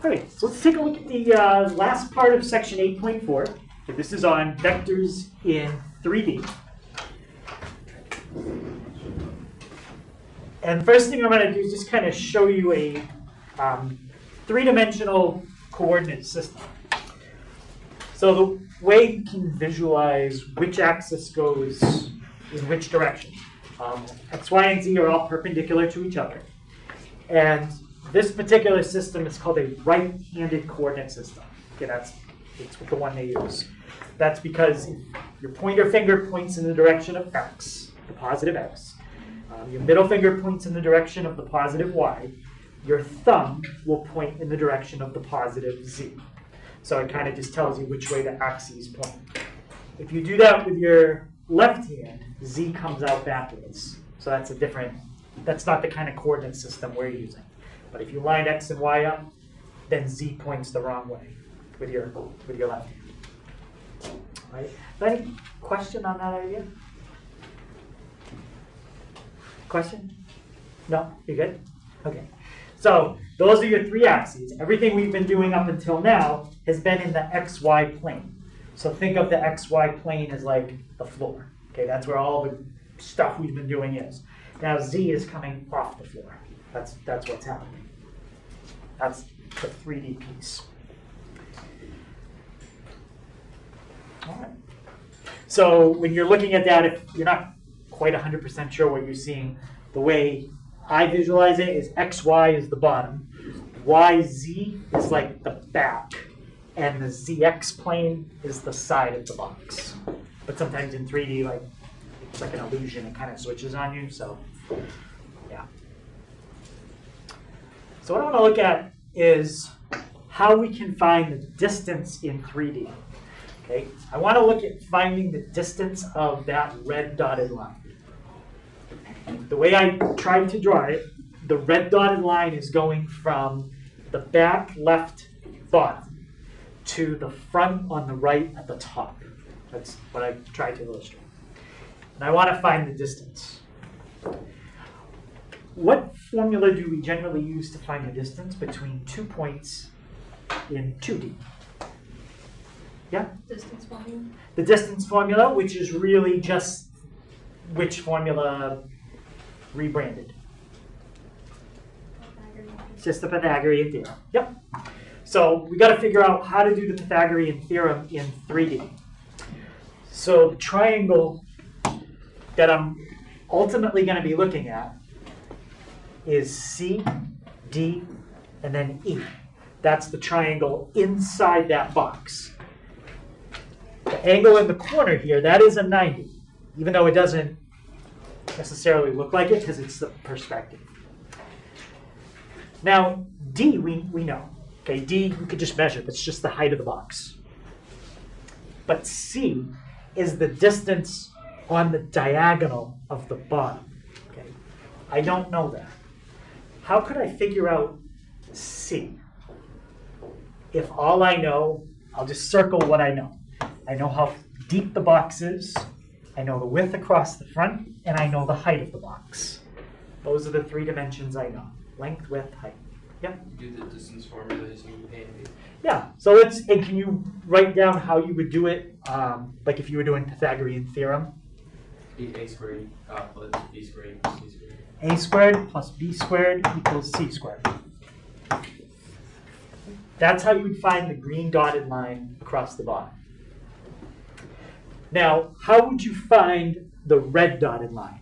All right, so let's take a look at the last part of section 8.4. So this is on vectors in 3D. And the first thing I'm going to do is just kind of show you a three-dimensional coordinate system. So the way you can visualize which axis goes in which direction. X, Y, and Z are all perpendicular to each other. And this particular system is called a right-handed coordinate system. Okay, it's the one they use. That's because if your pointer finger points in the direction of X, the positive X. Your middle finger points in the direction of the positive Y. Your thumb will point in the direction of the positive Z. So it kind of just tells you which way the axes point. If you do that with your left hand, Z comes out backwards. So that's not the kind of coordinate system we're using. But if you line X and Y up, then Z points the wrong way with your left hand. Right? Any question on that idea? Question? No? You good? Okay. So those are your three axes. Everything we've been doing up until now has been in the XY plane. So think of the XY plane as like the floor. Okay, that's where all the stuff we've been doing is. Now Z is coming off the floor. That's what's happening. That's the 3D piece. All right. So when you're looking at that, if you're not quite 100% sure what you're seeing, the way I visualize it is XY is the bottom, YZ is like the back, and the ZX plane is the side of the box. But sometimes in 3D, like it's like an illusion, it kind of switches on you, so yeah. So what I want to look at is how we can find the distance in 3D. Okay, I want to look at finding the distance of that red dotted line. The way I tried to draw it, the red dotted line is going from the back left bottom to the front on the right at the top. That's what I tried to illustrate. And I want to find the distance. What formula do we generally use to find the distance between 2 points in 2D? Yeah? Distance formula. The distance formula, which is really just which formula rebranded? It's just the Pythagorean theorem. Yep. So we got to figure out how to do the Pythagorean theorem in 3D. So the triangle that I'm ultimately going to be looking at is C, D, and then E. That's the triangle inside that box. The angle in the corner here, that is a 90, even though it doesn't necessarily look like it because it's the perspective. Now, D, we know. Okay, D, we could just measure. That's just the height of the box. But C is the distance on the diagonal of the bottom. Okay, I don't know that. How could I figure out C? If all I know, I'll just circle what I know. I know how deep the box is, I know the width across the front, and I know the height of the box. Those are the three dimensions I know. Length, width, height. Yep. Do the distance formula using A and B. Yeah, so and can you write down how you would do it, like if you were doing Pythagorean theorem? A squared plus B squared plus C squared. A squared plus B squared equals C squared. That's how you would find the green dotted line across the bottom. Now, how would you find the red dotted line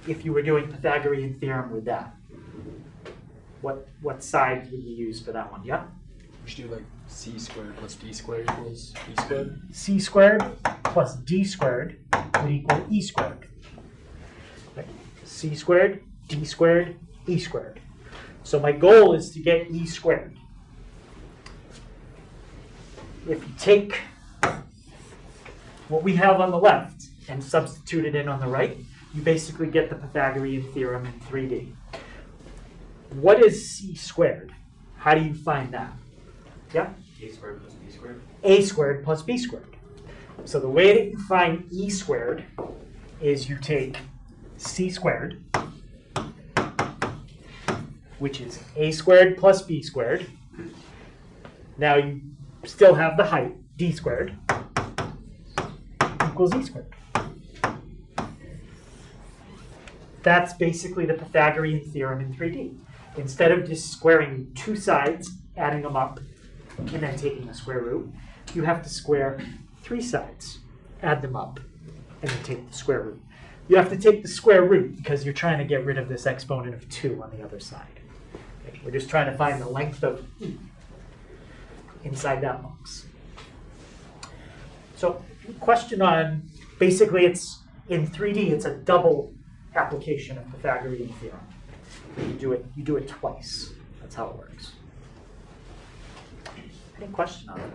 if you were doing Pythagorean theorem with that? What side would you use for that one? Yeah? We should do like C squared plus D squared equals E squared. C squared plus D squared would equal E squared. Right. C squared, D squared, E squared. So my goal is to get E squared. If you take what we have on the left and substitute it in on the right, you basically get the Pythagorean theorem in 3D. What is C squared? How do you find that? Yeah? A squared plus B squared. A squared plus B squared. So the way that you find E squared is you take C squared, which is A squared plus B squared, Now you still have the height, d squared equals e squared. That's basically the Pythagorean theorem in 3D. Instead of just squaring two sides, adding them up, and then taking the square root, you have to square three sides, add them up, and then take the square root. You have to take the square root because you're trying to get rid of this exponent of 2 on the other side. Okay, we're just trying to find the length of e inside that box. So, question on, basically it's, in 3D, it's a double application of Pythagorean theorem. You do it twice. That's how it works. Any question on that?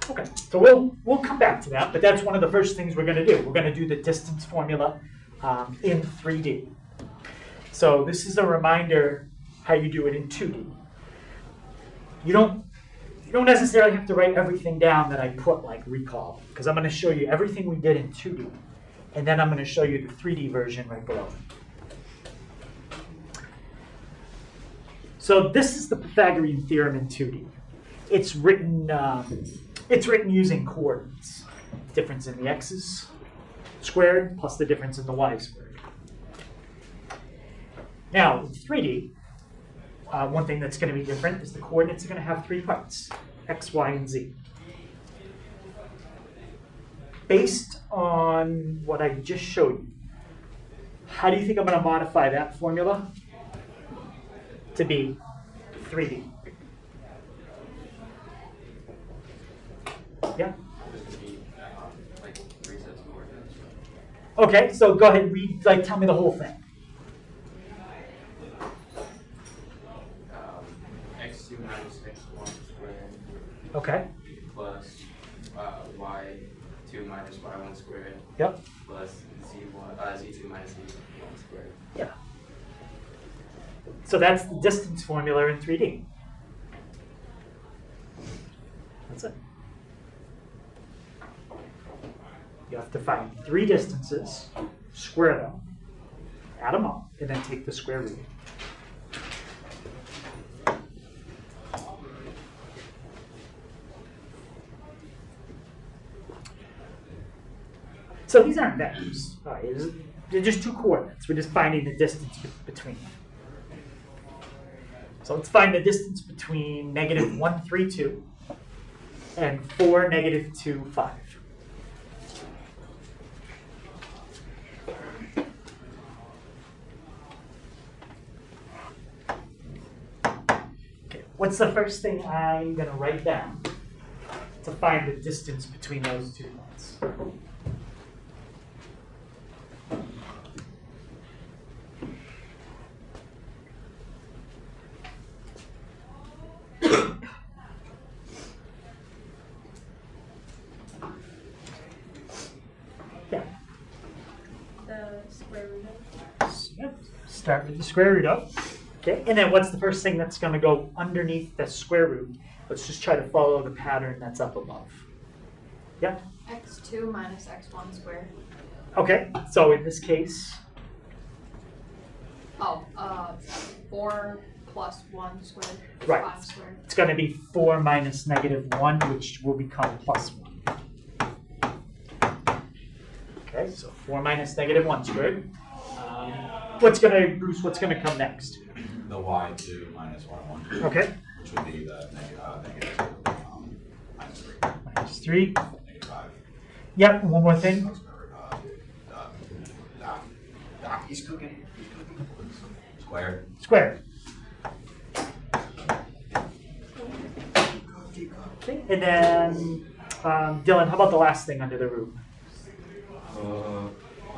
Okay, so we'll come back to that, but that's one of the first things we're going to do. We're going to do the distance formula in 3D. So this is a reminder how you do it in 2D. You don't necessarily have to write everything down that I put like recall, because I'm going to show you everything we did in 2D, and then I'm going to show you the 3D version right below. So this is the Pythagorean theorem in 2D. It's written using coordinates. Difference in the x's squared plus the difference in the y squared. Now, in 3D, one thing that's going to be different is the coordinates are going to have 3 parts, x, y, and z. Based on what I just showed you, how do you think I'm going to modify that formula to be 3D? Yeah? Like 3 sets of coordinates. Okay, so go ahead and read, tell me the whole thing. X2 minus x1 squared Okay. plus y2 minus y1 squared Yep. plus z2 minus z1 squared. Yeah. So that's the distance formula in 3D. That's it. You have to find 3 distances, square them, add them up, and then take the square root. So these aren't vectors. They're just 2 coordinates. We're just finding the distance between them. So let's find the distance between -1, 3, 2 and 4, -2, 5. Okay, what's the first thing I'm going to write down to find the distance between those 2 points? Yep. Start with the square root of. Okay, and then what's the first thing that's going to go underneath the square root? Let's just try to follow the pattern that's up above. Yeah? x2 minus x1 squared. Okay, so in this case, 4 plus 1 squared. Right. 5 squared. it's going to be 4 minus -1, which will become +1. Okay, so 4 minus -1 squared. Bruce, what's going to come next? The y2 minus y1. Okay. Which would be the negative -3. -5. Yep, and one more thing. He's cooking. Square. Squared. Okay, and then, Dylan, how about the last thing under the root?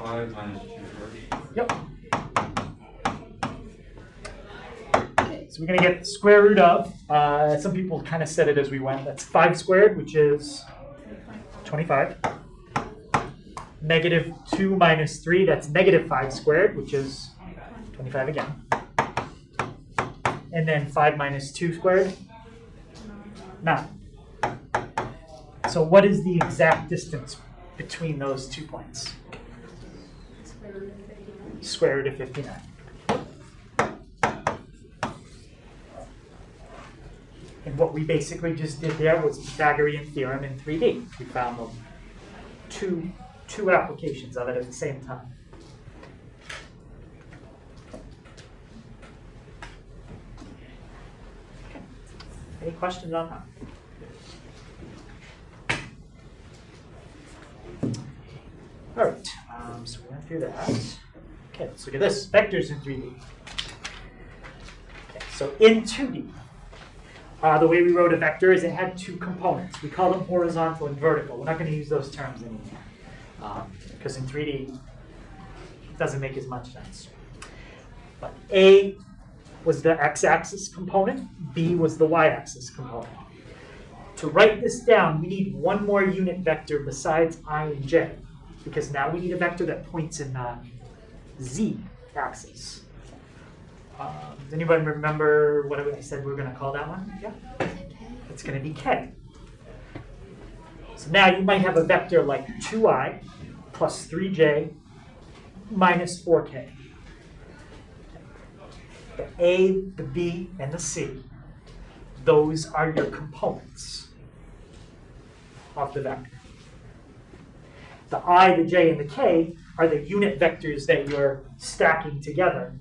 5 minus 2 squared. Yep. Okay, so we're going to get the square root of, some people kind of said it as we went, that's 5 squared, which is 25. -2 minus 3, that's -5 squared, which is 25 again. And then 5 minus 2 squared? 9. So what is the exact distance between those 2 points? Square root of 59. square root of 59. And what we basically just did there was Pythagorean theorem in 3D. We found the two applications of it at the same time. Okay. Any questions on that? All right, so we went through that. Okay, let's look at this, vectors in 3D. Okay, so in 2D, the way we wrote a vector is it had two components. We call them horizontal and vertical. We're not going to use those terms anymore because in 3D, it doesn't make as much sense. But A was the x-axis component, B was the y-axis component. To write this down, we need one more unit vector besides I and j, because now we need a vector that points in the z-axis. Does anybody remember what I said we were going to call that one? Yeah? It's going to be k. So now you might have a vector like 2i plus 3j minus 4k. The a, the b, and the c, those are your components of the vector. The I, the j, and the k are the unit vectors that you're stacking together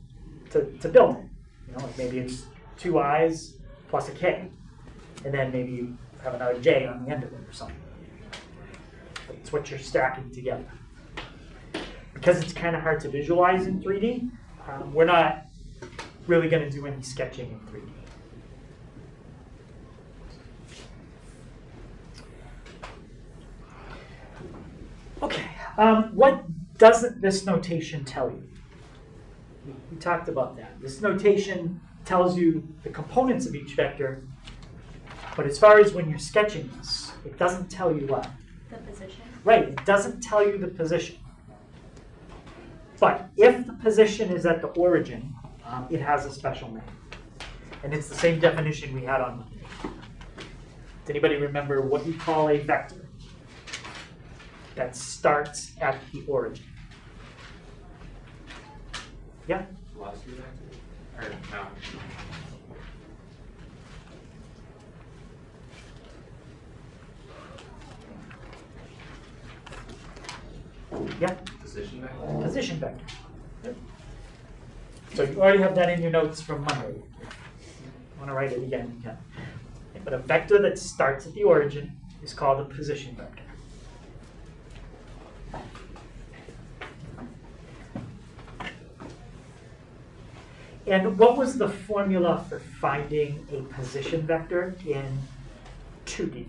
to build it. You know, like maybe it's 2 i's plus a k, and then maybe you have another j on the end of it or something. It's what you're stacking together. Because it's kind of hard to visualize in 3D, we're not really going to do any sketching in 3D. Okay, what doesn't this notation tell you? We talked about that. This notation tells you the components of each vector, but as far as when you're sketching this, it doesn't tell you what? The position. Right, it doesn't tell you the position. But if the position is at the origin, it has a special name. And it's the same definition we had on Monday. Does anybody remember what you call a vector that starts at the origin? Yeah? Velocity vector? Or no? Yeah? Position vector? Position vector. Yep. So you already have that in your notes from Monday. If you want to write it again, you can. Okay, but a vector that starts at the origin is called a position vector. And what was the formula for finding a position vector in 2D?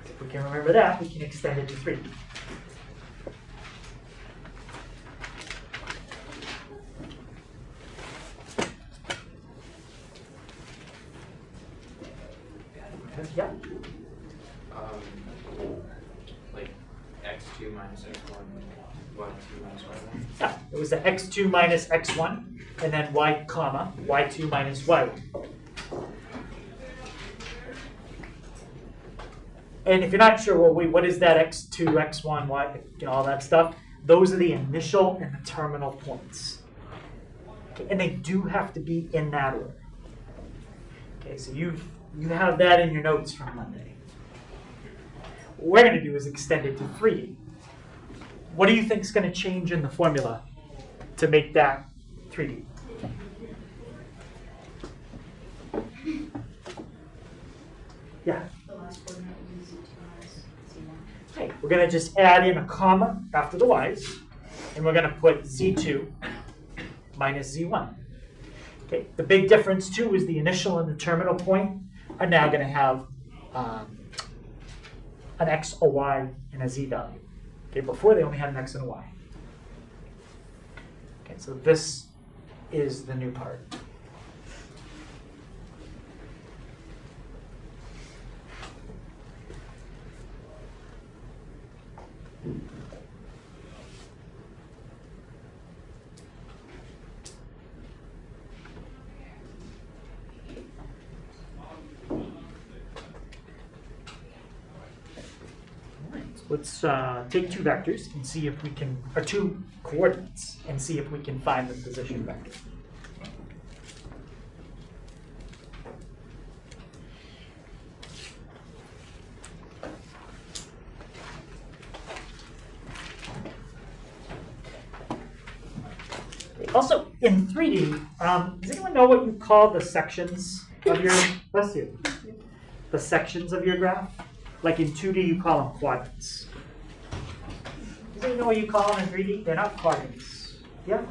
If we can remember that, we can extend it to 3D. Yeah. Like x2 minus x1, y2 minus y1. Yeah, it was the x2 minus x1, and then y comma, y2 minus y1. And if you're not sure, well, wait, what is that x2, x1, y, all that stuff? Those are the initial and the terminal points. Okay, and they do have to be in that order. Okay, so you have that in your notes from Monday. What we're going to do is extend it to 3D. What do you think is going to change in the formula to make that 3D? Yeah? The last coordinate will be Z2 minus Z1. Okay, we're going to just add in a comma after the y's, and we're going to put z2 minus z1. Okay, the big difference too is the initial and the terminal point are now going to have an x, a y, and a z value. Okay, before they only had an x and a y. Okay, so this is the new part. Let's take two vectors and see if we can, or two coordinates, and see if we can find the position vector. Also, in 3D, does anyone know what you call the sections of your, bless you, the sections of your graph? Like in 2D, you call them quadrants. Does anyone know what you call them in 3D? They're not quadrants. Yeah?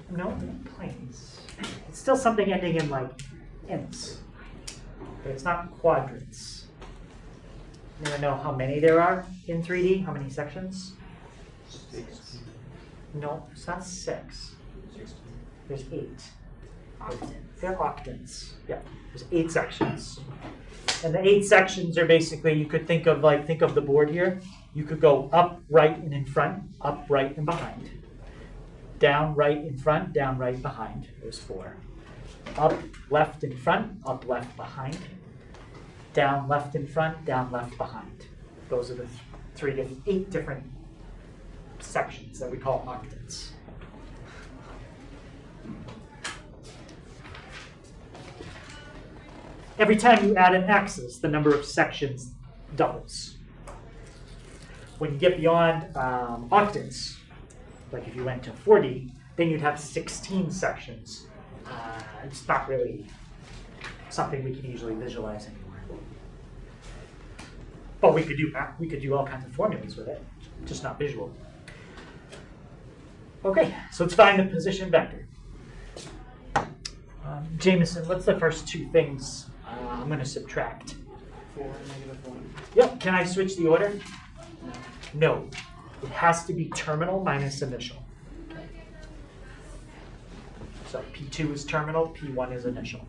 No, they're not planes. It's still something ending in like ins. But it's not quadrants. Anyone know how many there are in 3D? How many sections? 6. No, it's not 6. There's 8. Octants. They're octants. Yeah, there's 8 sections. And the 8 sections are basically, you could think of the board here. You could go up, right, and in front, up, right, and behind. Down, right, in front, down, right, behind. There's 4. Up, left, in front, up, left, behind. Down, left, in front, down, left, behind. Those are the 8 different sections that we call octants. Every time you add an axis, the number of sections doubles. When you get beyond octants, like if you went to 4D, then you'd have 16 sections. It's not really something we can easily visualize anymore. But we could do all kinds of formulas with it, just not visual. Okay, so let's find the position vector. Jameson, what's the first two things I'm going to subtract? 4, -1. Yep, can I switch the order? No. It has to be terminal minus initial. So P2 is terminal, P1 is initial.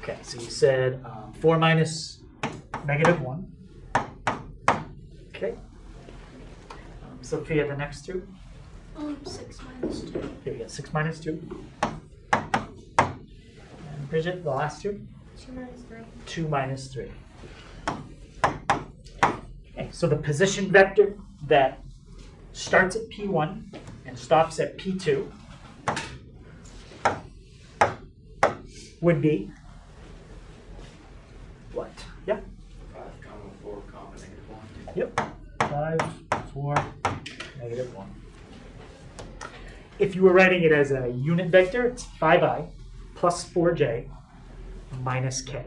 Okay, so you said 4 minus -1. Okay. Sophia, the next two? 6 minus 2. Here we go, 6 minus 2. And Bridget, the last two? 2 minus 3. 2 minus 3. Okay, so the position vector that starts at P1 and stops at P2 would be what? Yeah? 5, 4, -1. Yep. 5, 4, -1. If you were writing it as a unit vector, it's 5i plus 4j minus k.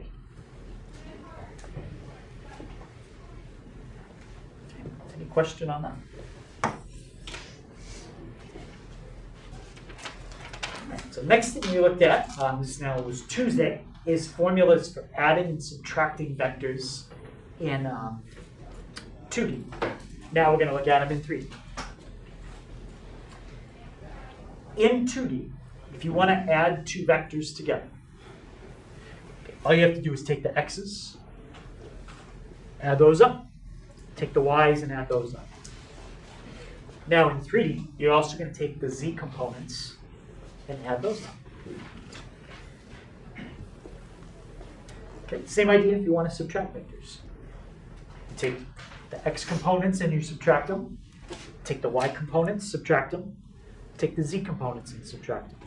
Any question on that? So next thing we looked at, this now was Tuesday, is formulas for adding and subtracting vectors in 2D. Now we're going to look at them in 3D. In 2D, if you want to add two vectors together, all you have to do is take the x's, add those up, take the y's and add those up. Now in 3D, you're also going to take the z components and add those up. Okay, same idea if you want to subtract vectors. You take the x components and you subtract them. Take the y components, subtract them. Take the z components and subtract them.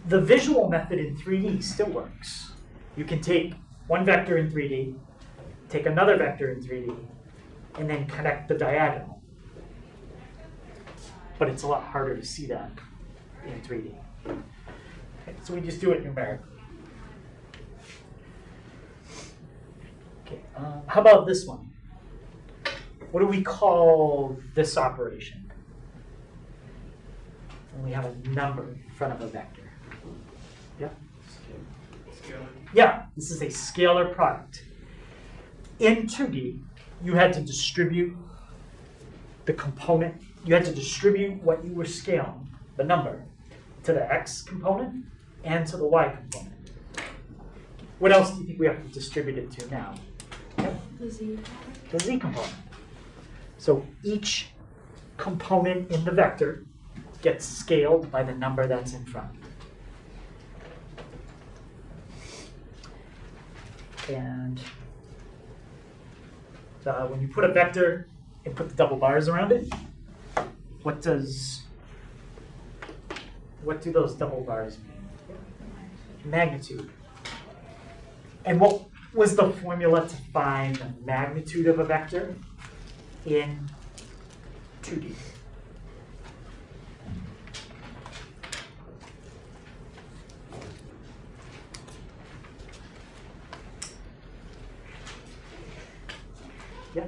The visual method in 3D still works. You can take one vector in 3D, take another vector in 3D, and then connect the diagonal. But it's a lot harder to see that in 3D. Okay, so we just do it numerically. Okay, how about this one? What do we call this operation? When we have a number in front of a vector. Yeah? Scalar. Yeah, this is a scalar product. In 2D, you had to distribute the component. You had to distribute what you were scaling, the number, to the x component and to the y component. What else do you think we have to distribute it to now? The z. The z component. So each component in the vector gets scaled by the number that's in front. And when you put a vector and put the double bars around it, what do those double bars mean? Magnitude. And what was the formula to find the magnitude of a vector in 2D? Yeah.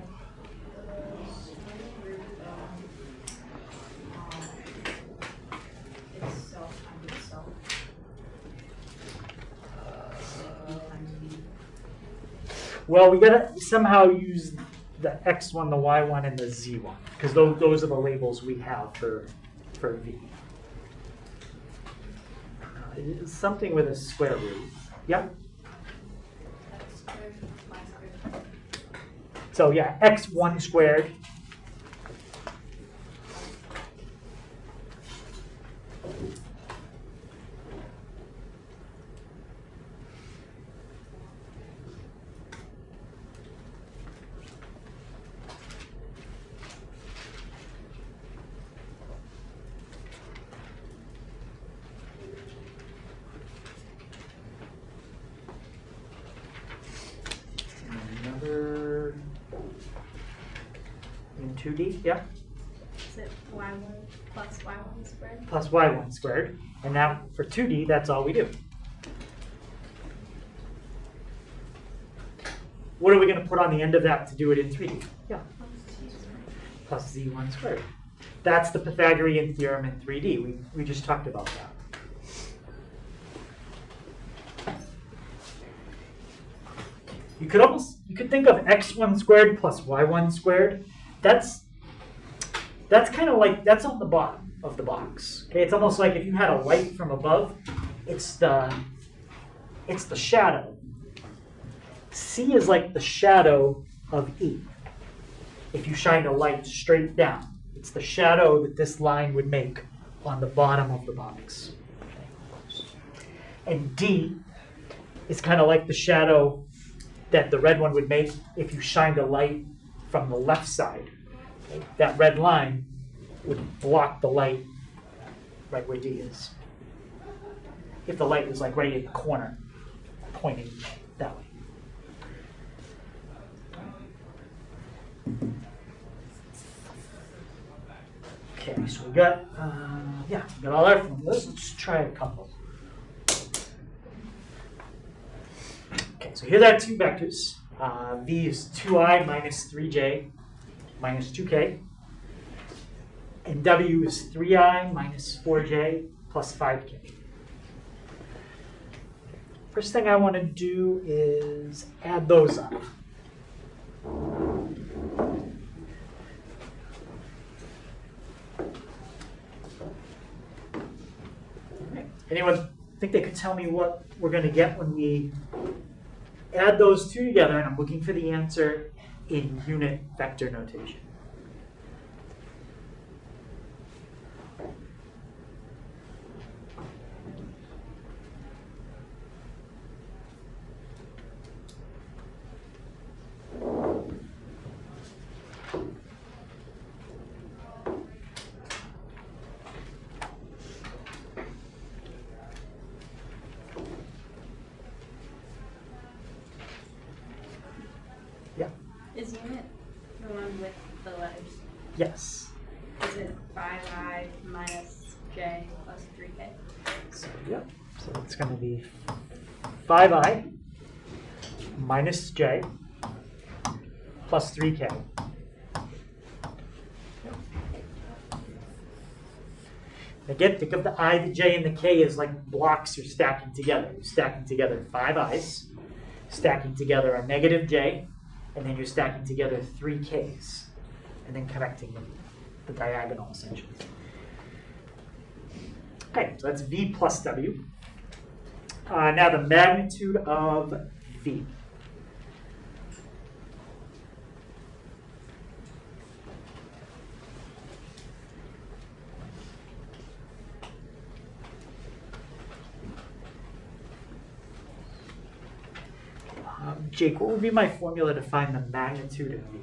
Itself times itself. Times B. Well, we gotta somehow use the x1, the y1, and the z1, because those are the labels we have for v. It's something with a square root. Yeah. X squared, y squared. So yeah, x1 squared. Another in 2D, yeah, Is it y1 plus y1 squared? plus y1 squared. And now for 2D, that's all we do. What are we going to put on the end of that to do it in 3D? Yeah, plus z1 squared. That's the Pythagorean theorem in 3D. We just talked about that. You could think of x1 squared plus y1 squared. That's kind of like, that's on the bottom of the box. Okay, it's almost like if you had a light from above, it's the shadow. C is like the shadow of E. If you shine a light straight down, it's the shadow that this line would make on the bottom of the box. And D is kind of like the shadow that the red one would make if you shined a light from the left side. Okay? That red line would block the light right where D is. If the light was like right in the corner, pointing that way. Okay, so we got all our formulas. Let's try a couple. Okay, so here's our two vectors. V is 2i minus 3j minus 2k. And W is 3i minus 4j plus 5k. First thing I want to do is add those up. Anyone think they could tell me what we're going to get when we add those two together? And I'm looking for the answer in unit vector notation. Is unit the one with the letters? Yes. Is it 5i minus j plus 3k? So, yep. So it's going to be 5i minus j plus 3k. Again, think of the I, the j, and the k as like blocks you're stacking together. You're stacking together 5 i's, stacking together a negative j, and then you're stacking together 3 k's, and then connecting the diagonal, essentially. Okay, so that's v plus w. Now the magnitude of v. Jake, what would be my formula to find the magnitude of V?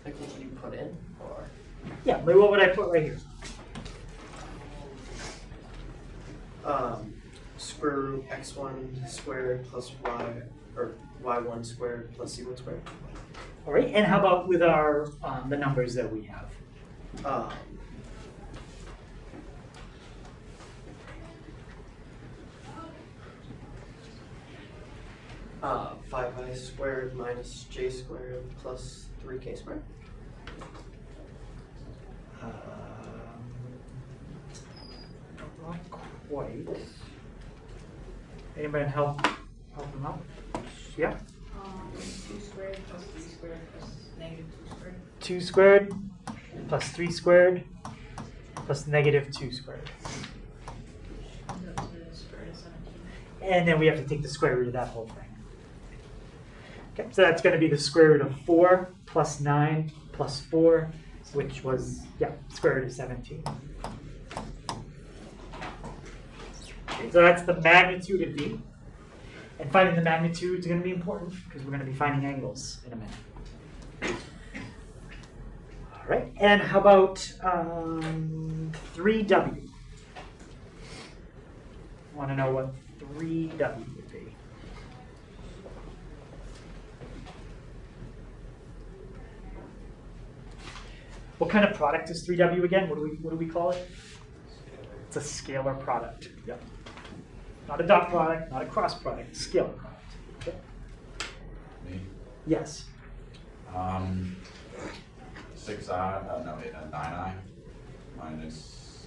Like what you put in, or Yeah, like what would I put right here? square root x1 squared plus y, or y1 squared plus c1 squared. All right, and how about with our the numbers that we have? 5i squared minus j squared plus 3k squared. Not quite. Anybody help them out? Yeah. 2 squared plus 3 squared plus negative 2 squared. 2 squared plus 3 squared plus negative 2 squared. Comes up to the square root of 17. And then we have to take the square root of that whole thing. Okay, so that's going to be the square root of 4 plus 9 plus 4, which was, yeah, square root of 17. Okay, so that's the magnitude of V. And finding the magnitude is going to be important because we're going to be finding angles in a minute. All right, and how about 3W? Want to know what 3W would be? What kind of product is 3W again? What do we call it? It's a scalar product. Yep. Not a dot product, not a cross product, scalar product. Okay. Me? Yes. 6i, no, 9i minus,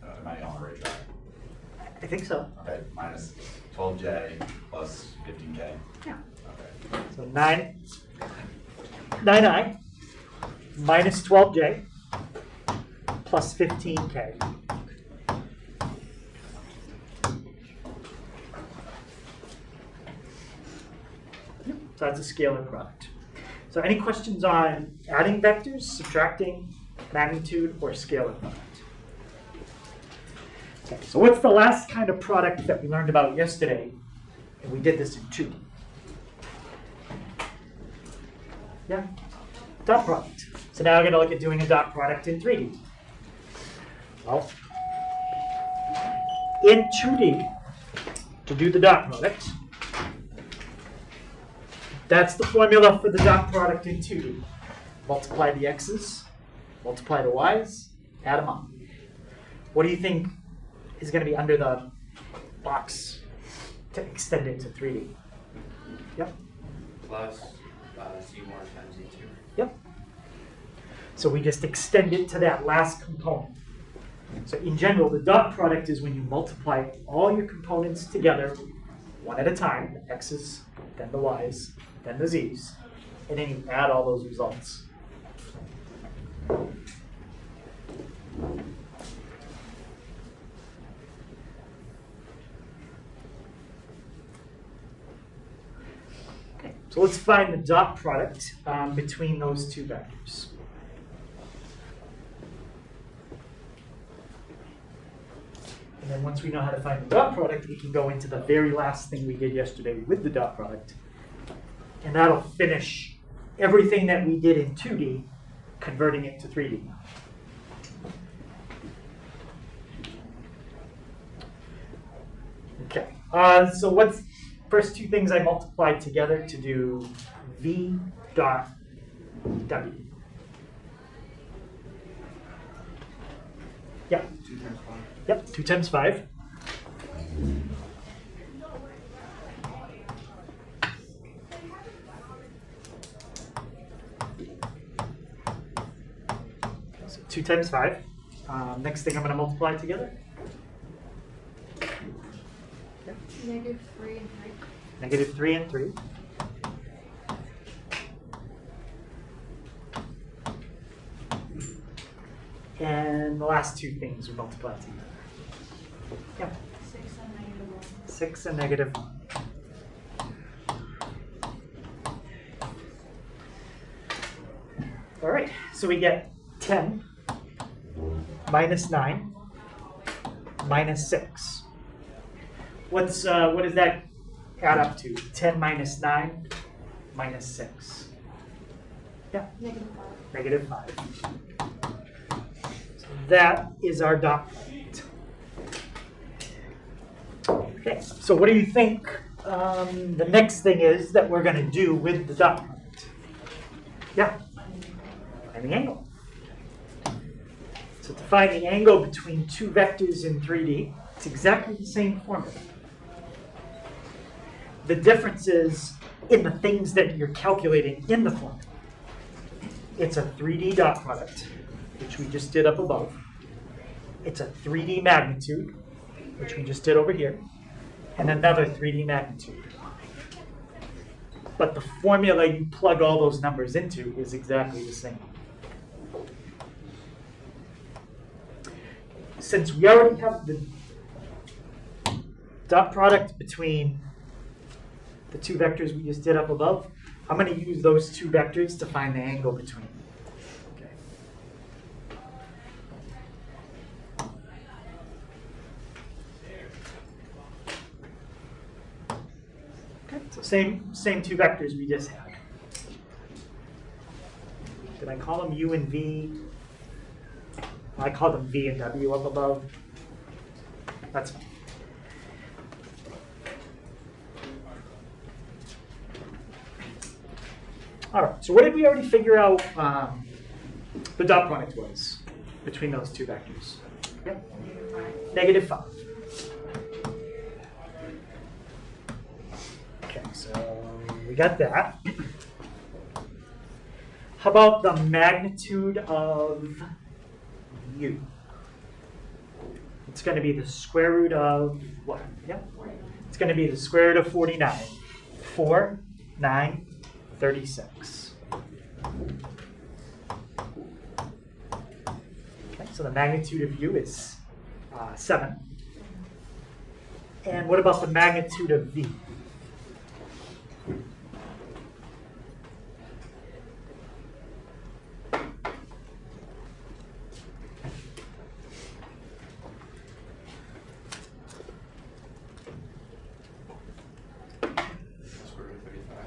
am I on the right track? I think so. Okay, minus 12j plus 15k. Yeah. Okay. So 9i minus 12j plus 15k. So that's a scalar product. So any questions on adding vectors, subtracting, magnitude, or scalar product? Okay, so what's the last kind of product that we learned about yesterday? And we did this in 2D. Yeah, dot product. So now we're going to look at doing a dot product in 3D. Well, in 2D, to do the dot product, that's the formula for the dot product in 2D. Multiply the x's, multiply the y's, add them up. What do you think is going to be under the box to extend it to 3D? Yep. Plus C1 times E2. Yep. So we just extend it to that last component. So in general, the dot product is when you multiply all your components together, one at a time, the x's, then the y's, then the z's, and then you add all those results. Okay, so let's find the dot product between those two vectors. And then once we know how to find the dot product, we can go into the very last thing we did yesterday with the dot product. And that'll finish everything that we did in 2D, converting it to 3D. Okay, so what's first two things I multiplied together to do V dot W? Yep. 2 times 5. Yep, 2 times 5. So 2 times 5. Next thing I'm going to multiply together. Negative 3 and 3. Negative 3 and 3. And the last two things we multiply together. Yeah. 6 and negative 1. 6 and negative 1. All right, so we get 10 minus 9 minus 6. What does that add up to? 10 minus 9 minus 6. Yeah, Negative 5. -5. So that is our dot product. Okay, so what do you think the next thing is that we're going to do with the dot product? Yeah, find the angle. So to find the angle between two vectors in 3D, it's exactly the same formula. The difference is in the things that you're calculating in the formula. It's a 3D dot product, which we just did up above. It's a 3D magnitude, which we just did over here, and another 3D magnitude. But the formula you plug all those numbers into is exactly the same. Since we already have the dot product between the two vectors we just did up above, I'm going to use those two vectors to find the angle between. Okay. Okay, so same two vectors we just had. Did I call them U and V? I call them V and W up above. That's fine. All right, so what did we already figure out the dot product was between those two vectors? Yep. -5. Okay, so we got that. How about the magnitude of U? It's going to be the square root of what? Yep. It's going to be the square root of 49. 4, 9, 36. Okay, so the magnitude of U is 7. And what about the magnitude of V?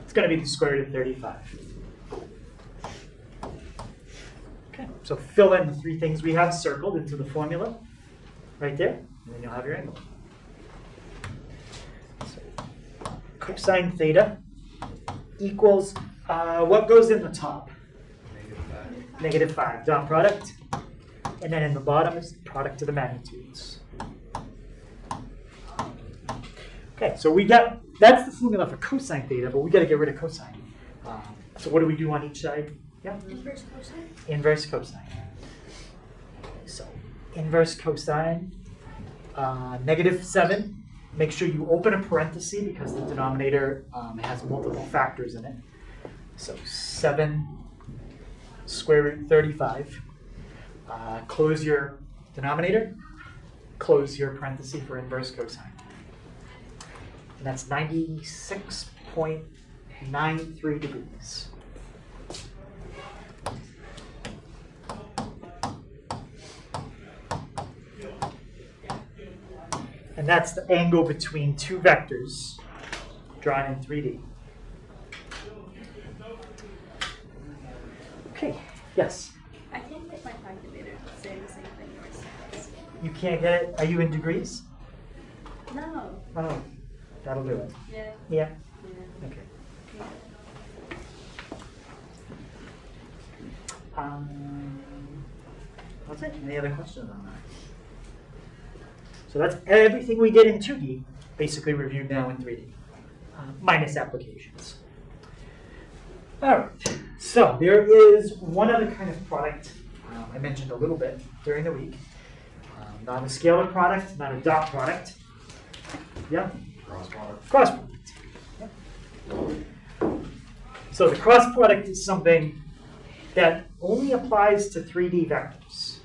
It's going to be the square root of 35. Okay, so fill in the three things we have circled into the formula right there, and then you'll have your angle. So, cosine theta equals, what goes in the top? -5, dot product. And then in the bottom is the product of the magnitudes. Okay, so we got, that's the formula for cosine theta, but we got to get rid of cosine. So what do we do on each side? Yeah? Inverse cosine. Inverse cosine. So inverse cosine, -7. Make sure you open a parenthesis because the denominator has multiple factors in it. So 7 square root 35. Close your denominator, close your parenthesis for inverse cosine. And that's 96.93 degrees. And that's the angle between two vectors drawn in 3D. Okay, yes? I can't get my calculator to say the same thing yours says. You can't get it? Are you in degrees? No. Oh, that'll do it. Yeah. Yeah? Yeah. Okay. Yeah. That's it. Any other questions on that? So that's everything we did in 2D, basically reviewed now in 3D, minus applications. All right, so there is one other kind of product I mentioned a little bit during the week. Not a scalar product, not a dot product. Yeah? Cross product. Cross product. Yeah. So the cross product is something that only applies to 3D vectors.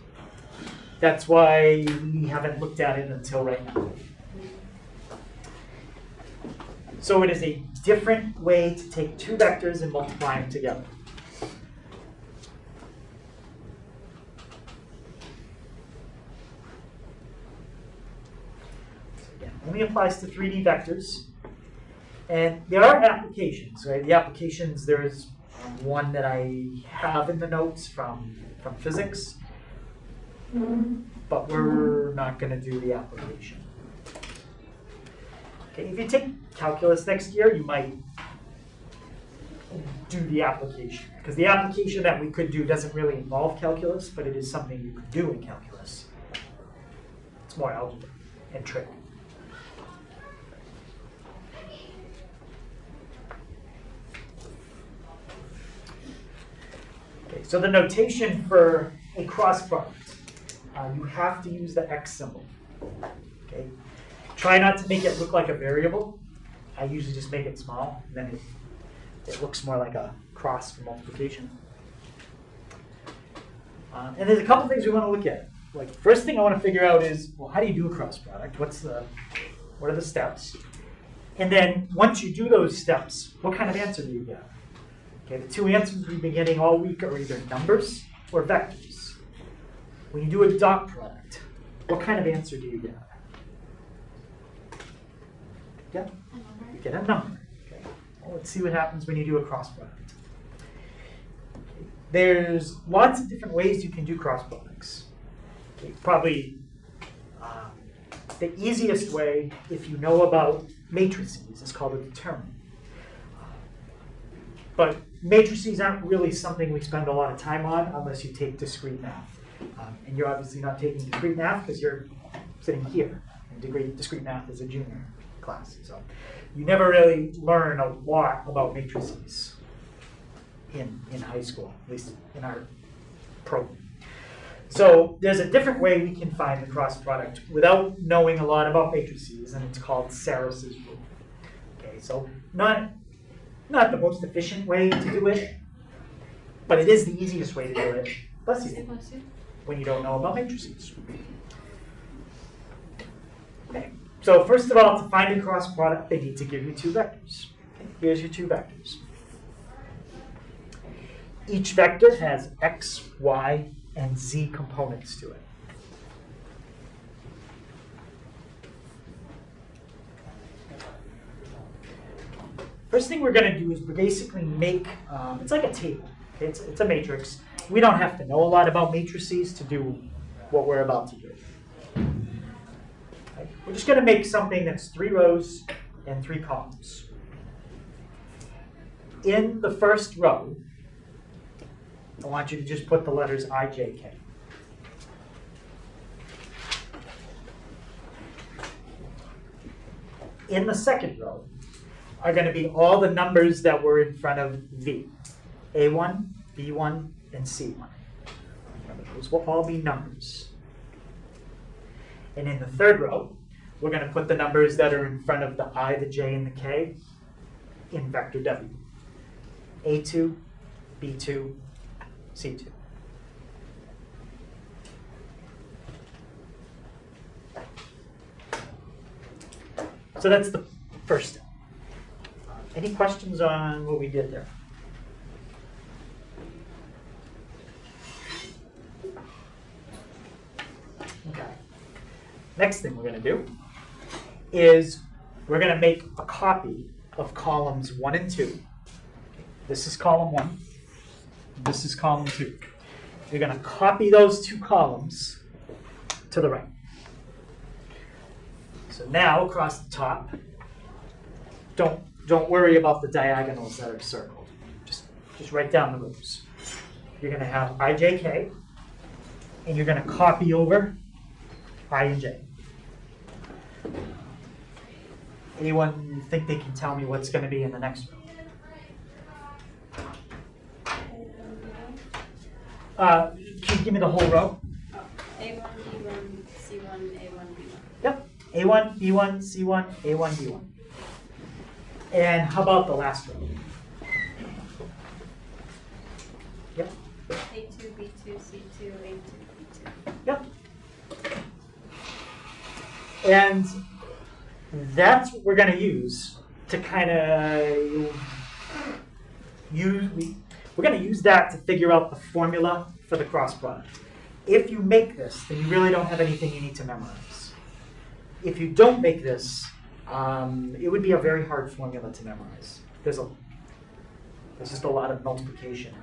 That's why we haven't looked at it until right now. So it is a different way to take two vectors and multiply them together. only applies to 3D vectors. And there are applications, right? The applications, there's one that I have in the notes from physics, but we're not going to do the application. Okay, if you take calculus next year, you might do the application, because the application that we could do doesn't really involve calculus, but it is something you could do in calculus. It's more algebra and trig. Okay, so the notation for a cross product, you have to use the X symbol. Okay, try not to make it look like a variable. I usually just make it small, and then it looks more like a cross for multiplication. And there's a couple things we want to look at. Like, first thing I want to figure out is, well, how do you do a cross product? What are the steps? And then once you do those steps, what kind of answer do you get? Okay, the two answers we've been getting all week are either numbers or vectors. When you do a dot product, what kind of answer do you get? Yeah, you get a number. Okay. Well, let's see what happens when you do a cross product. Okay. There's lots of different ways you can do cross products. Okay. Probably the easiest way, if you know about matrices, is called a determinant. But matrices aren't really something we spend a lot of time on unless you take discrete math. And you're obviously not taking discrete math because you're sitting here. And discrete math is a junior class. So you never really learn a lot about matrices in high school, at least in our program. So there's a different way we can find the cross product without knowing a lot about matrices, and it's called Sarris's rule. Okay, so not the most efficient way to do it, but it is the easiest way to do it. Bless you. When you don't know about matrices. Okay. So first of all, to find a cross product, they need to give you two vectors. Okay. Here's your two vectors. Each vector has x, y, and z components to it. First thing we're going to do is basically make, it's like a table. Okay? It's a matrix. We don't have to know a lot about matrices to do what we're about to do. Okay? We're just going to make something that's 3 rows and 3 columns. In the first row, I want you to just put the letters I, J, K. In the second row are going to be all the numbers that were in front of V. A1, B1, and C1. Those will all be numbers. And in the third row, we're going to put the numbers that are in front of the I, the J, and the K in vector W. A2, B2, C2. So that's the first step. Any questions on what we did there? Okay. Next thing we're going to do is we're going to make a copy of columns 1 and 2. This is column 1. This is column 2. You're going to copy those 2 columns to the right. So now across the top, don't worry about the diagonals that are circled. Just write down the rows. You're going to have IJK, and you're going to copy over I and J. Anyone think they can tell me what's going to be in the next row? Can you give me the whole row? A1, B1, C1, A1, B1. Yep. A1, B1, C1, A1, B1. And how about the last row? Yep. A2, B2, C2, A2, B2. Yep. And that's what we're going to use to kind of we're going to use that to figure out the formula for the cross product. If you make this, then you really don't have anything you need to memorize. if you don't make this, it would be a very hard formula to memorize. There's just a lot of multiplication.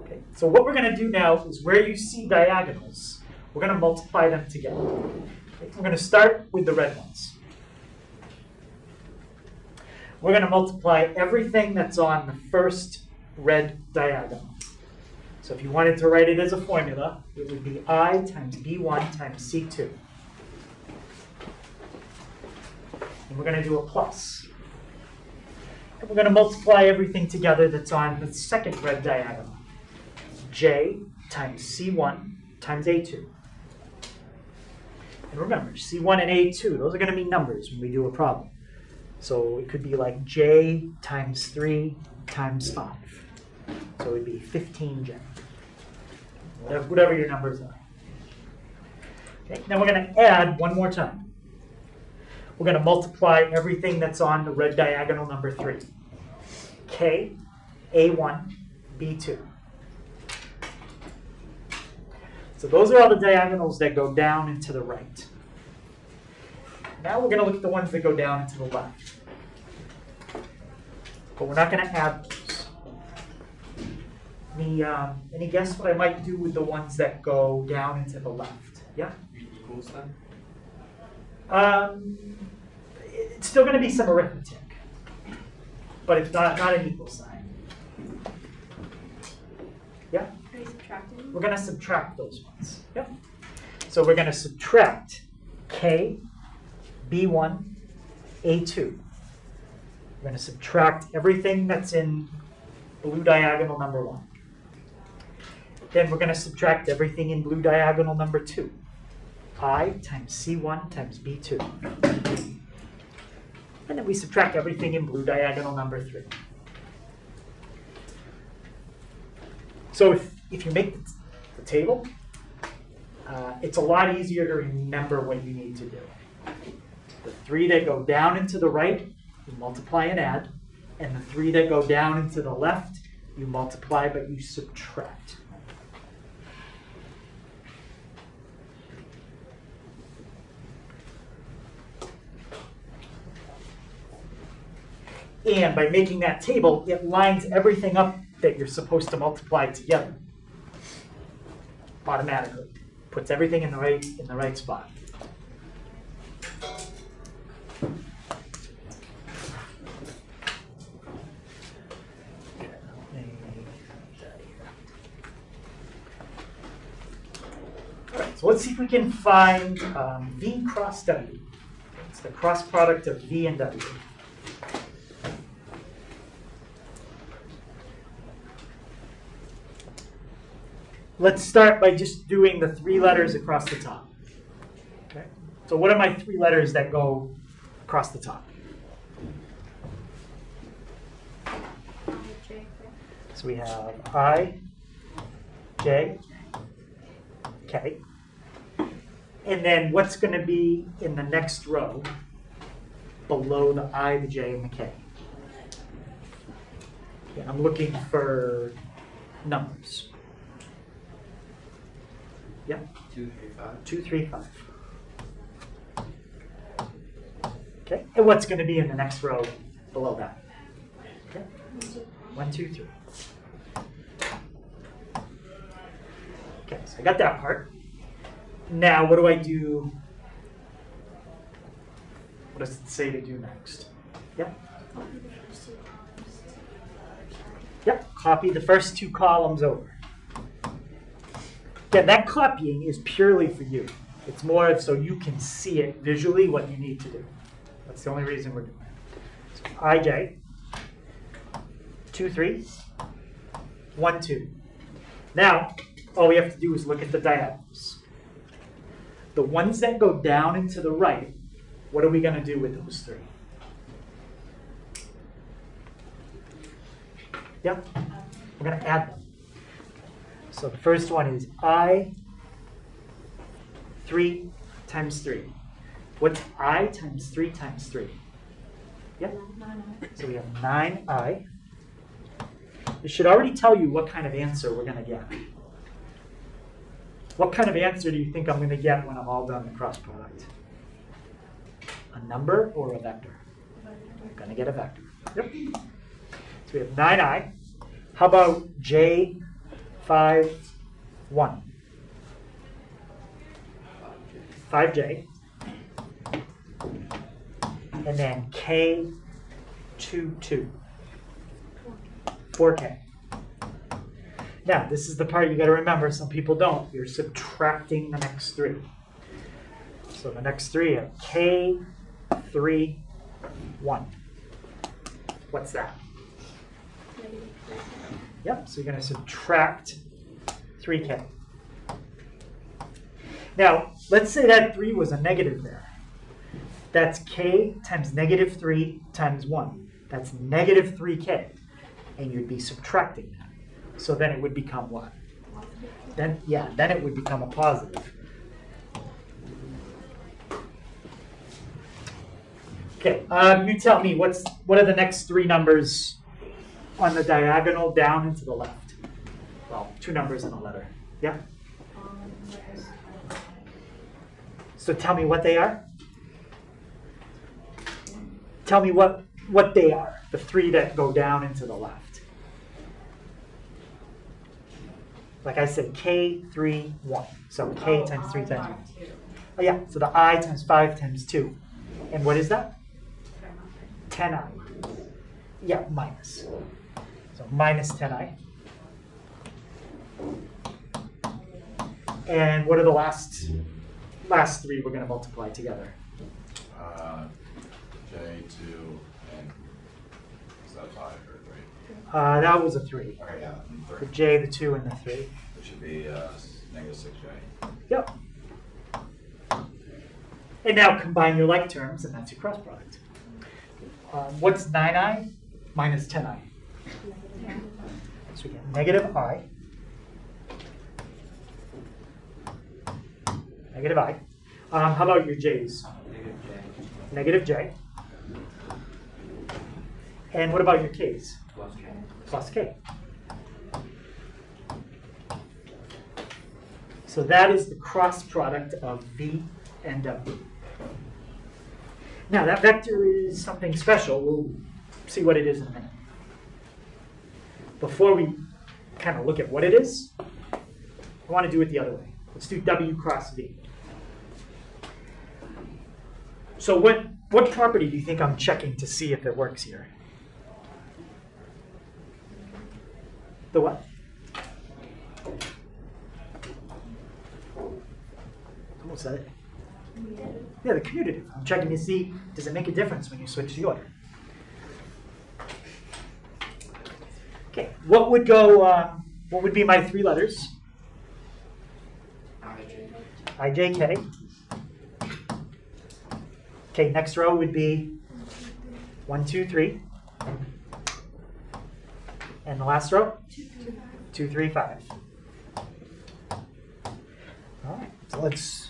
Okay, so what we're going to do now is where you see diagonals, we're going to multiply them together. Okay, we're going to start with the red ones. We're going to multiply everything that's on the first red diagonal. So if you wanted to write it as a formula, it would be I times B1 times C2. And we're going to do a plus. And we're going to multiply everything together that's on the second red diagonal. J times C1 times A2. And remember, C1 and A2, those are going to be numbers when we do a problem. So it could be like J times 3 times 5. So it would be 15J. Whatever your numbers are. Okay, now we're going to add one more time. We're going to multiply everything that's on the red diagonal number 3. K, A1, B2. So those are all the diagonals that go down and to the right. Now we're going to look at the ones that go down and to the left. But we're not going to add those. Any guess what I might do with the ones that go down and to the left? Yeah? Equals then? It's still going to be some arithmetic, but it's not an equal sign. Yeah? Are you subtracting? We're going to subtract those ones. Yep. So we're going to subtract K, B1, A2. We're going to subtract everything that's in blue diagonal number 1. Then we're going to subtract everything in blue diagonal number 2. I times C1 times B2. And then we subtract everything in blue diagonal number 3. So if you make the table, it's a lot easier to remember what you need to do. The 3 that go down and to the right, you multiply and add. And the 3 that go down and to the left, you multiply but you subtract. And by making that table, it lines everything up that you're supposed to multiply together automatically. Puts everything in the right spot. All right, so let's see if we can find V cross W. It's the cross product of V and W. Let's start by just doing the 3 letters across the top. Okay. So what are my 3 letters that go across the top? So we have I, J, K. And then what's going to be in the next row below the I, the J, and the K? Okay, I'm looking for numbers. Yeah. 2, 3, 5. 2, 3, 5. Okay. And what's going to be in the next row below that? Okay. 1, 2, 3. Okay, so I got that part. Now, what do I do? What does it say to do next? Yeah. Yep. Copy the first 2 columns over. Yeah, that copying is purely for you. It's more of so you can see it visually what you need to do. That's the only reason we're doing it. So IJ, 2, 3, 1, 2. Now, all we have to do is look at the diagonals. The ones that go down and to the right, what are we going to do with those 3? Yeah, we're going to add them. So the first one is I, 3 times 3. What's I times 3 times 3? Yeah? So we have 9I. This should already tell you what kind of answer we're going to get. What kind of answer do you think I'm going to get when I'm all done the cross product? A number or a vector? I'm going to get a vector. Yep. So we have 9i. How about j, 5, 1? 5j. And then k, 2, 2. 4k. Now, this is the part you got to remember. Some people don't. You're subtracting the next 3. So the next 3 are k, 3, 1. What's that? Yep, so you're going to subtract 3k. Now, let's say that 3 was a negative there. That's k times negative 3 times 1. That's negative 3k. And you'd be subtracting that. So then it would become what? Then it would become a positive. Okay, you tell me, what are the next 3 numbers on the diagonal down and to the left? Well, 2 numbers and a letter. Yeah? So tell me what they are. Tell me what they are, the 3 that go down and to the left. Like I said, k, 3, 1. So k times 3 times 1. Oh yeah, so the I times 5 times 2. And what is that? 10i. Yeah, minus. So minus 10i. And what are the last 3 we're going to multiply together? J2 and is that 5 or 3? That was a 3. Okay, yeah, and The 3. j, the 2, and the 3. It should be negative 6j. Yep. And now combine your like terms, and that's your cross product. What's 9i minus 10i? So we get negative I. Negative I. How about your j's? Negative j Negative j. And what about your k's? plus k. Plus k. So that is the cross product of v and w. Now that vector is something special. We'll see what it is in a minute. Before we kind of look at what it is, I want to do it the other way. Let's do w cross v. So what property do you think I'm checking to see if it works here? The what? Almost said it. Yeah, the commutative. I'm checking to see, does it make a difference when you switch the order? Okay, what would be my 3 letters? IJK. Okay, next row would be 1, 2, 3. And the last row? 2, 3, 5. All right, so let's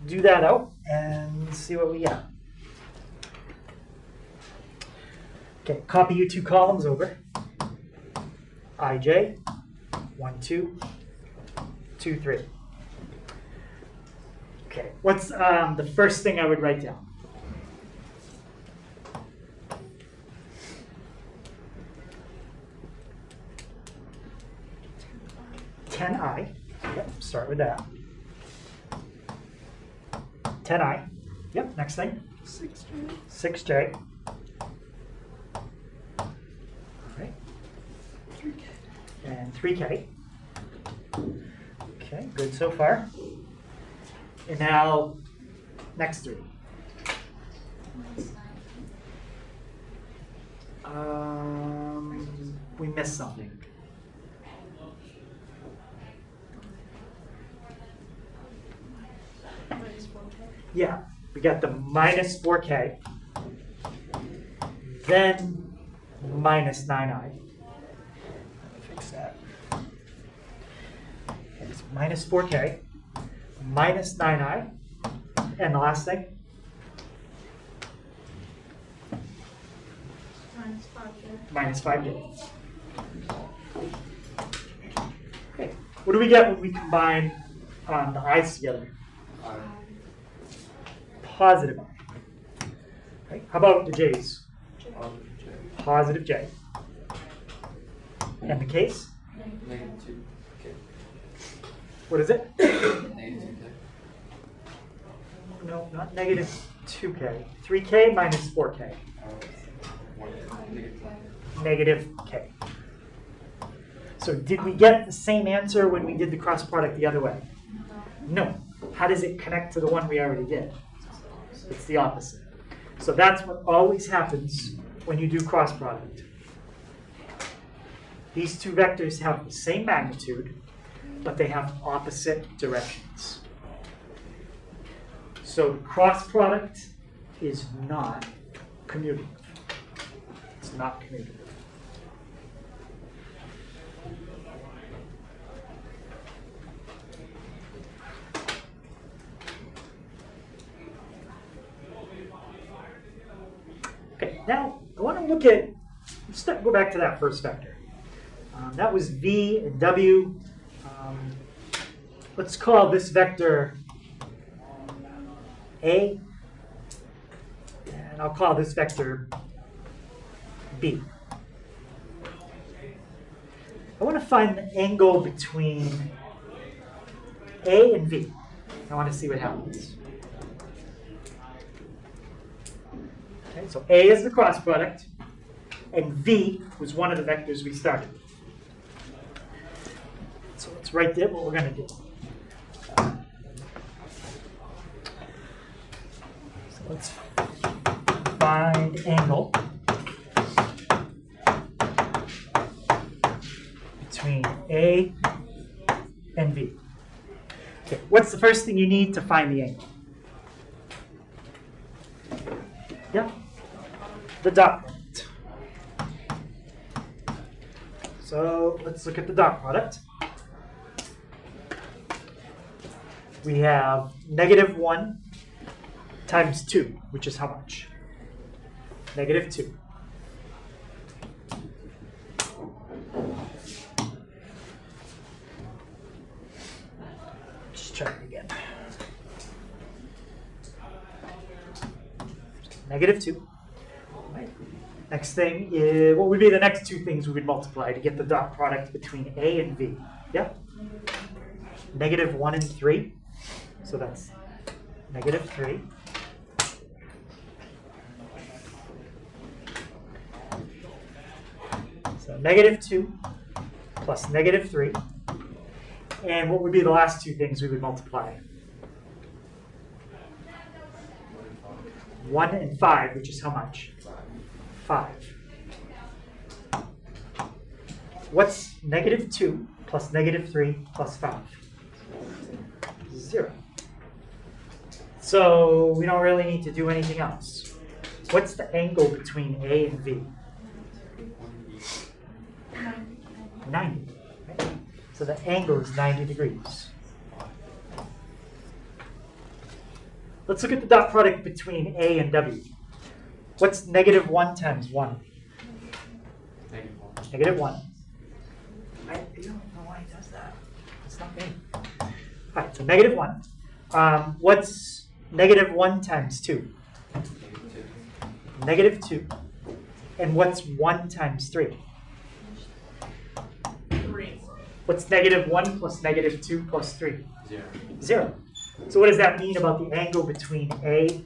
do that out and see what we get. Okay, copy your 2 columns over. IJ, 1, 2, 2, 3. Okay, what's the first thing I would write down? I. Yep, start with that. 10i. Yep, next thing. 6j. All right. And 3k. Okay, good so far. And now, next 3. We missed something. Yeah, we got the minus 4k, then minus 9i. Let me fix that. Okay, so minus 4k, minus 9i, and the last thing? Minus 5J. Minus 5j. Okay, What do we get when we combine the i's together? Positive I. Right? How about the j's? Positive j. And the k's? Negative 2. Okay. What is it? Negative 2. No, not negative 2k. 3k minus 4k. Negative k. So did we get the same answer when we did the cross product the other way? No. How does it connect to the one we already did? It's the opposite. So that's what always happens when you do cross product. These two vectors have the same magnitude, but they have opposite directions. So cross product is not commutative. It's not commutative. Okay, now I want to look at, go back to that first vector. That was v and w. Let's call this vector a, and I'll call this vector b. I want to find the angle between a and v. I want to see what happens. Okay, so a is the cross product, and v was one of the vectors we started with. So let's write down what we're going to do. So let's find angle between a and v. Okay, what's the first thing you need to find the angle? Yeah, the dot product. So let's look at the dot product. We have negative 1 times 2, which is how much? Negative 2. Just try it again. Negative 2. Next thing is, what would be the next two things we would multiply to get the dot product between a and v? Yeah? Negative 1 and 3. So that's negative 3. So negative 2 plus negative 3. And what would be the last two things we would multiply? 1 and 5, which is how much? 5. What's negative 2 plus negative 3 plus 5? 0. So we don't really need to do anything else. What's the angle between A and V? 90. Right? So the angle is 90 degrees. Let's look at the dot product between A and W. What's negative 1 times 1? Negative 1. Negative 1. I don't know why he does that. It's not me. All right, so negative 1. What's negative 1 times 2? Negative 2. And what's 1 times 3? 3. What's negative 1 plus negative 2 plus 3? 0. 0. So what does that mean about the angle between A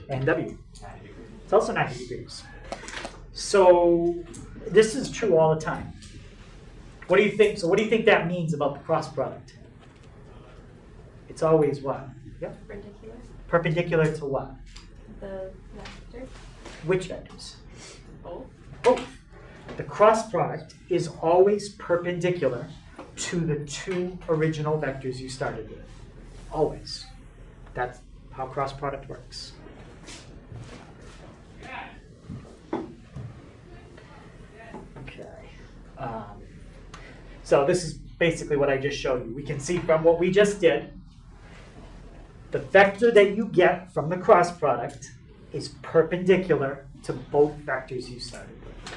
and W? 90 degrees. It's also 90 degrees. So this is true all the time. What do you think? So what do you think that means about the cross product? It's always what? Yep. Perpendicular. Perpendicular to what? The vector. Which vectors? Both. Both. The cross product is always perpendicular to the two original vectors you started with. Always. That's how cross product works. Okay. So this is basically what I just showed you. We can see from what we just did, the vector that you get from the cross product is perpendicular to both vectors you started with.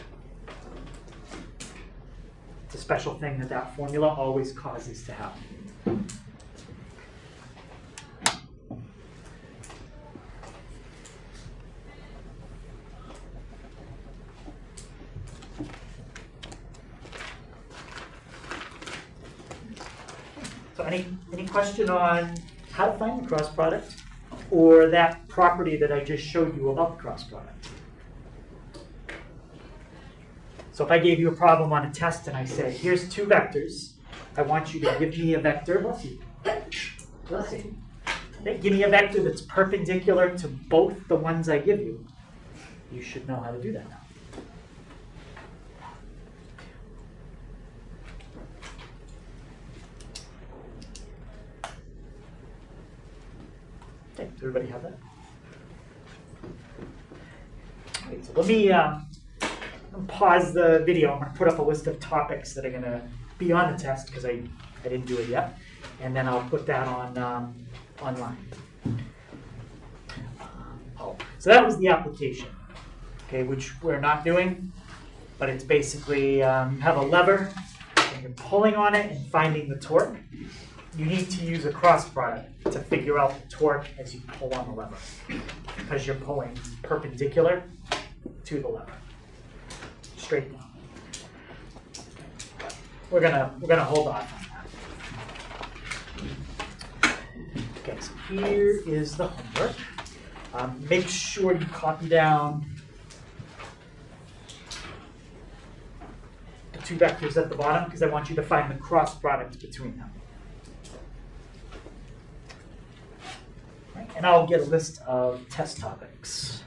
It's a special thing that that formula always causes to happen. So any question on how to find the cross product or that property that I just showed you about the cross product? So if I gave you a problem on a test and I say, here's two vectors, I want you to give me a vector, bless you. Bless you. Give me a vector that's perpendicular to both the ones I give you. You should know how to do that now. Okay, does everybody have that? Okay, so let me pause the video. I'm going to put up a list of topics that are going to be on the test because I didn't do it yet. And then I'll put that on online. So that was the application, okay, which we're not doing, but it's basically you have a lever and you're pulling on it and finding the torque. You need to use a cross product to figure out the torque as you pull on the lever because you're pulling perpendicular to the lever, straight down. We're gonna hold off on that. Okay, so here is the homework. Make sure you copy down the two vectors at the bottom because I want you to find the cross product between them. Right, and I'll get a list of test topics.